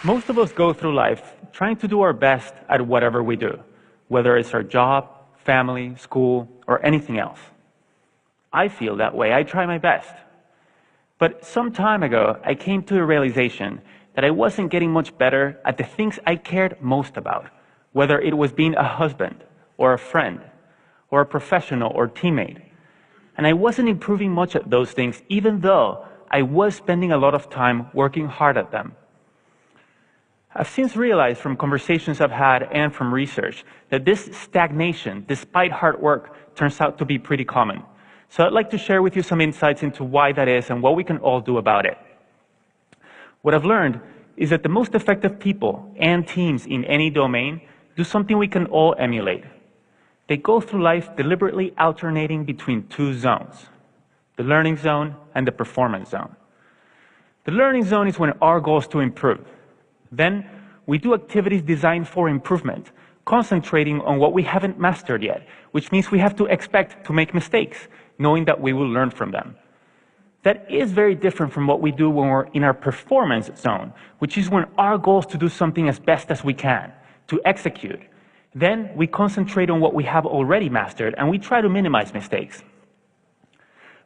Most of us go through life trying to do our best at whatever we do, whether it's our job, family, school, or anything else. I feel that way. I try my best. But some time ago, I came to a realization that I wasn't getting much better at the things I cared most about, whether it was being a husband, or a friend, or a professional or teammate. And I wasn't improving much at those things, even though I was spending a lot of time working hard at them. I've since realized from conversations I've had and from research that this stagnation, despite hard work, turns out to be pretty common. So I'd like to share with you some insights into why that is and what we can all do about it. What I've learned is that the most effective people and teams in any domain do something we can all emulate. They go through life deliberately alternating between two zones, the learning zone and the performance zone. The learning zone is when our goal is to improve. Then we do activities designed for improvement, concentrating on what we haven't mastered yet, which means we have to expect to make mistakes, knowing that we will learn from them. That is very different from what we do when we're in our performance zone, which is when our goal is to do something as best as we can, to execute. Then we concentrate on what we have already mastered, and we try to minimize mistakes.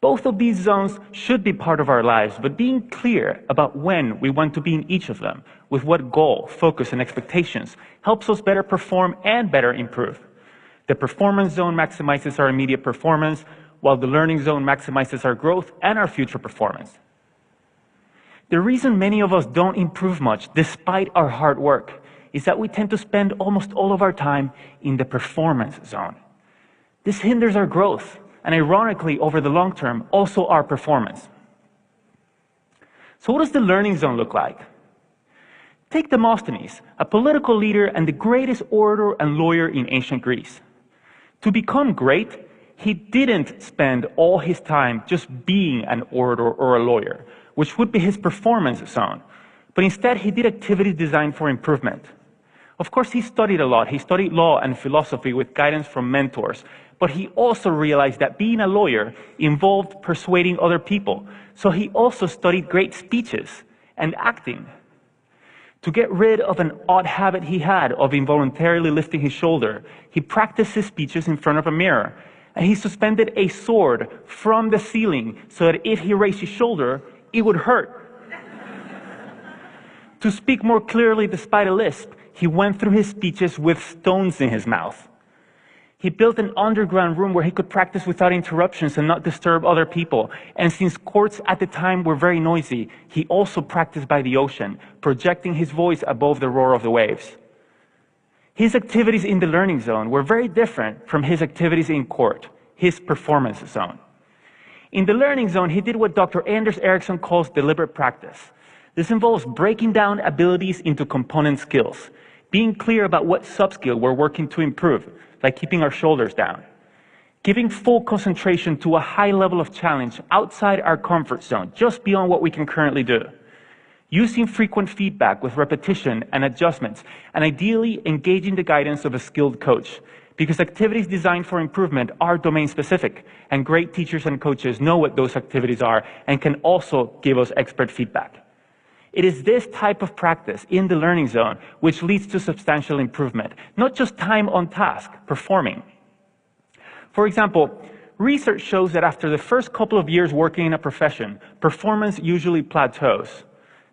Both of these zones should be part of our lives, but being clear about when we want to be in each of them, with what goal, focus, and expectations, helps us better perform and better improve. The performance zone maximizes our immediate performance, while the learning zone maximizes our growth and our future performance. The reason many of us don't improve much, despite our hard work, is that we tend to spend almost all of our time in the performance zone. This hinders our growth, and ironically, over the long term, also our performance. So what does the learning zone look like? Take Demosthenes, a political leader and the greatest orator and lawyer in ancient Greece. To become great, he didn't spend all his time just being an orator or a lawyer, which would be his performance zone, but instead he did activities designed for improvement. Of course, he studied a lot. He studied law and philosophy with guidance from mentors, but he also realized that being a lawyer involved persuading other people, so he also studied great speeches and acting. To get rid of an odd habit he had of involuntarily lifting his shoulder, he practiced his speeches in front of a mirror, and he suspended a sword from the ceiling so that if he raised his shoulder, it would hurt. To speak more clearly despite a lisp, he went through his speeches with stones in his mouth. He built an underground room where he could practice without interruptions and not disturb other people. And since courts at the time were very noisy, he also practiced by the ocean, projecting his voice above the roar of the waves. His activities in the learning zone were very different from his activities in court, his performance zone. In the learning zone, he did what Dr. Anders Ericsson calls deliberate practice. This involves breaking down abilities into component skills, being clear about what sub-skill we're working to improve, like keeping our shoulders down, giving full concentration to a high level of challenge outside our comfort zone, just beyond what we can currently do, using frequent feedback with repetition and adjustments, and ideally engaging the guidance of a skilled coach, because activities designed for improvement are domain-specific, and great teachers and coaches know what those activities are and can also give us expert feedback. It is this type of practice in the learning zone which leads to substantial improvement, not just time on task, performing. For example, research shows that after the first couple of years working in a profession, performance usually plateaus.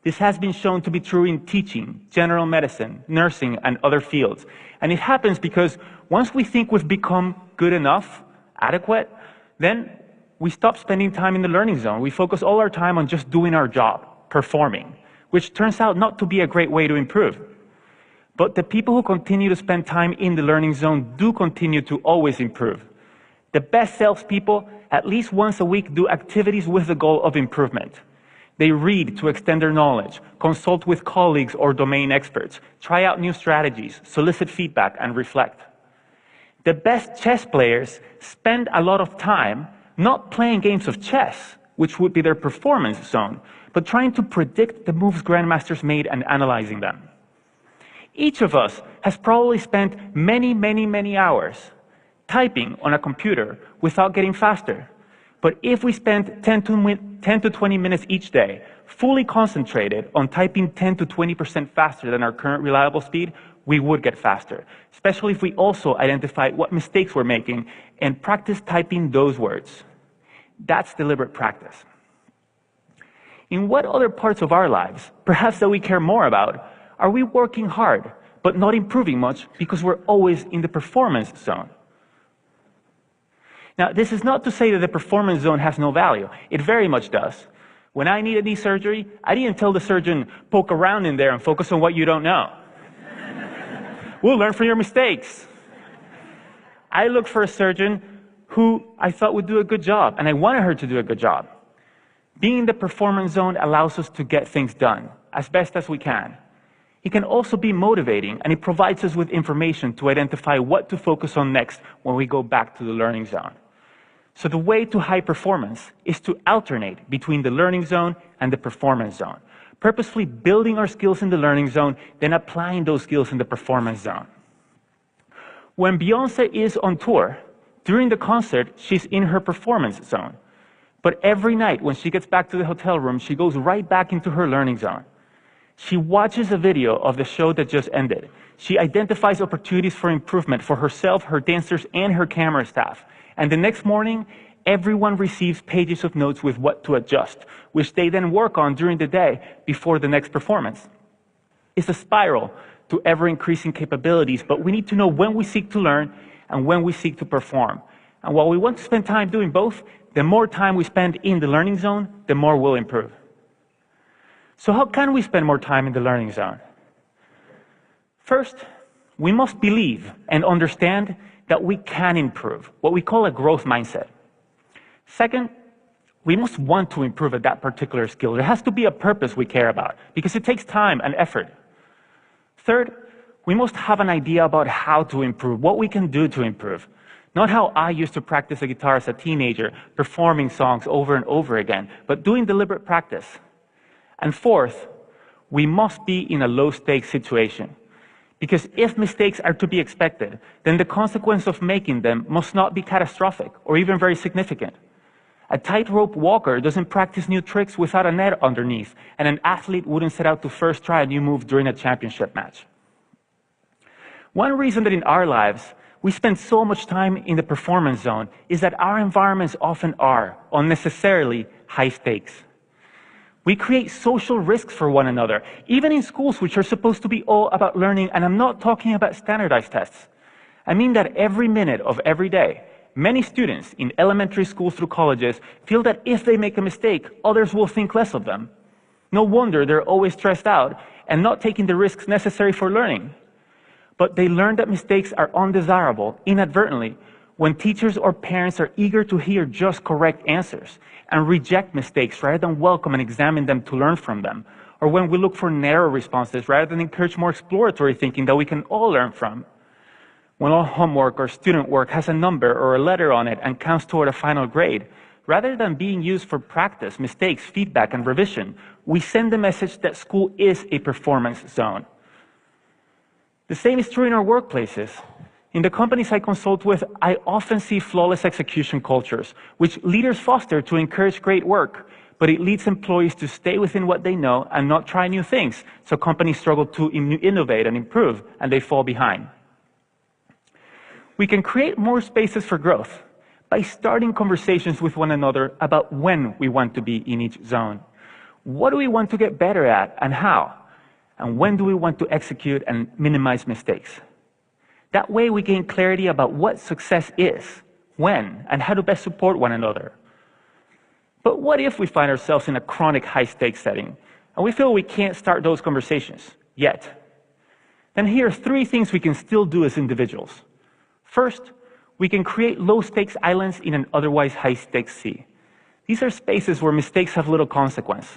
This has been shown to be true in teaching, general medicine, nursing, and other fields. And it happens because once we think we've become good enough, adequate, then we stop spending time in the learning zone. We focus all our time on just doing our job, performing, which turns out not to be a great way to improve. But the people who continue to spend time in the learning zone do continue to always improve. The best salespeople, at least once a week, do activities with the goal of improvement. They read to extend their knowledge, consult with colleagues or domain experts, try out new strategies, solicit feedback, and reflect. The best chess players spend a lot of time not playing games of chess, which would be their performance zone, but trying to predict the moves grandmasters made and analyzing them. Each of us has probably spent many hours typing on a computer without getting faster. But if we spend 10 10 to 20 minutes each day, fully concentrated on typing 10 to 20% faster than our current reliable speed, we would get faster, especially if we also identify what mistakes we're making and practice typing those words. That's deliberate practice. In what other parts of our lives, perhaps that we care more about, are we working hard but not improving much because we're always in the performance zone? Now, this is not to say that the performance zone has no value. It very much does. When I needed knee surgery, I didn't tell the surgeon, poke around in there and focus on what you don't know. We'll learn from your mistakes. I looked for a surgeon who I thought would do a good job, and I wanted her to do a good job. Being in the performance zone allows us to get things done as best as we can. It can also be motivating, and it provides us with information to identify what to focus on next when we go back to the learning zone. So the way to high performance is to alternate between the learning zone and the performance zone, purposefully building our skills in the learning zone, then applying those skills in the performance zone. When Beyoncé is on tour, during the concert, she's in her performance zone. But every night when she gets back to the hotel room, she goes right back into her learning zone. She watches a video of the show that just ended. She identifies opportunities for improvement for herself, her dancers, and her camera staff. And the next morning, everyone receives pages of notes with what to adjust, which they then work on during the day before the next performance. It's a spiral to ever-increasing capabilities, but we need to know when we seek to learn and when we seek to perform. And while we want to spend time doing both, the more time we spend in the learning zone, the more we'll improve. So how can we spend more time in the learning zone? First, we must believe and understand that we can improve, what we call a growth mindset. Second, we must want to improve at that particular skill. There has to be a purpose we care about, because it takes time and effort. Third, we must have an idea about how to improve, what we can do to improve. Not how I used to practice the guitar as a teenager, performing songs over and over again, but doing deliberate practice. And fourth, we must be in a low-stakes situation. Because if mistakes are to be expected, then the consequence of making them must not be catastrophic or even very significant. A tightrope walker doesn't practice new tricks without a net underneath, and an athlete wouldn't set out to first try a new move during a championship match. One reason that in our lives we spend so much time in the performance zone is that our environments often are unnecessarily high stakes. We create social risks for one another, even in schools which are supposed to be all about learning, and I'm not talking about standardized tests. I mean that every minute of every day, many students in elementary schools through colleges feel that if they make a mistake, others will think less of them. No wonder they're always stressed out and not taking the risks necessary for learning. But they learn that mistakes are undesirable inadvertently when teachers or parents are eager to hear just correct answers and reject mistakes rather than welcome and examine them to learn from them, or when we look for narrow responses rather than encourage more exploratory thinking that we can all learn from. When all homework or student work has a number or a letter on it and counts toward a final grade, rather than being used for practice, mistakes, feedback, and revision, we send the message that school is a performance zone. The same is true in our workplaces. In the companies I consult with, I often see flawless execution cultures, which leaders foster to encourage great work, but it leads employees to stay within what they know and not try new things, so companies struggle to innovate and improve, and they fall behind. We can create more spaces for growth by starting conversations with one another about when we want to be in each zone. What do we want to get better at and how? And when do we want to execute and minimize mistakes? That way we gain clarity about what success is, when, and how to best support one another. But what if we find ourselves in a chronic high-stakes setting, and we feel we can't start those conversations yet? Then here are 3 things we can still do as individuals. First, we can create low-stakes islands in an otherwise high-stakes sea. These are spaces where mistakes have little consequence.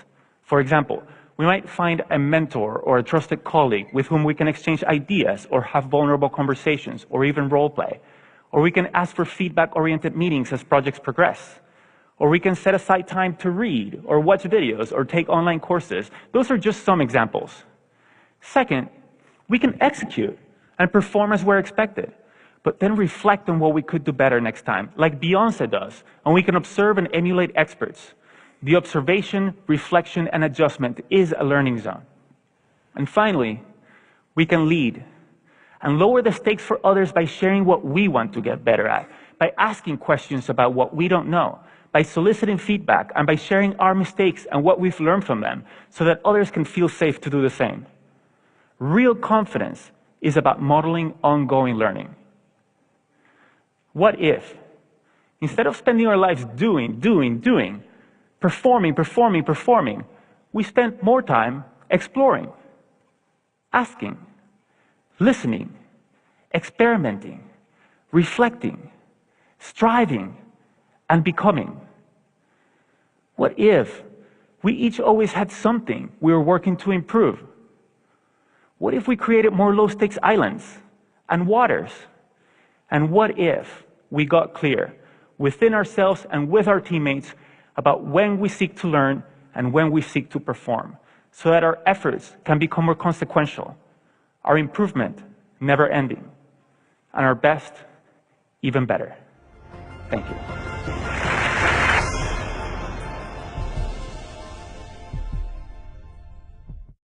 For example, we might find a mentor or a trusted colleague with whom we can exchange ideas or have vulnerable conversations or even role play. Or we can ask for feedback-oriented meetings as projects progress. Or we can set aside time to read or watch videos or take online courses. Those are just some examples. Second, we can execute and perform as we're expected, but then reflect on what we could do better next time, like Beyoncé does, and we can observe and emulate experts. The observation, reflection, and adjustment is a learning zone. And finally, we can lead and lower the stakes for others by sharing what we want to get better at, by asking questions about what we don't know, by soliciting feedback, and by sharing our mistakes and what we've learned from them so that others can feel safe to do the same. Real confidence is about modeling ongoing learning. What if, instead of spending our lives doing, performing, we spent more time exploring, asking, listening, experimenting, reflecting, striving, and becoming? What if we each always had something we were working to improve? What if we created more low-stakes islands and waters? And what if we got clear within ourselves and with our teammates about when we seek to learn and when we seek to perform, so that our efforts can become more consequential, our improvement never ending, and our best even better? Thank you.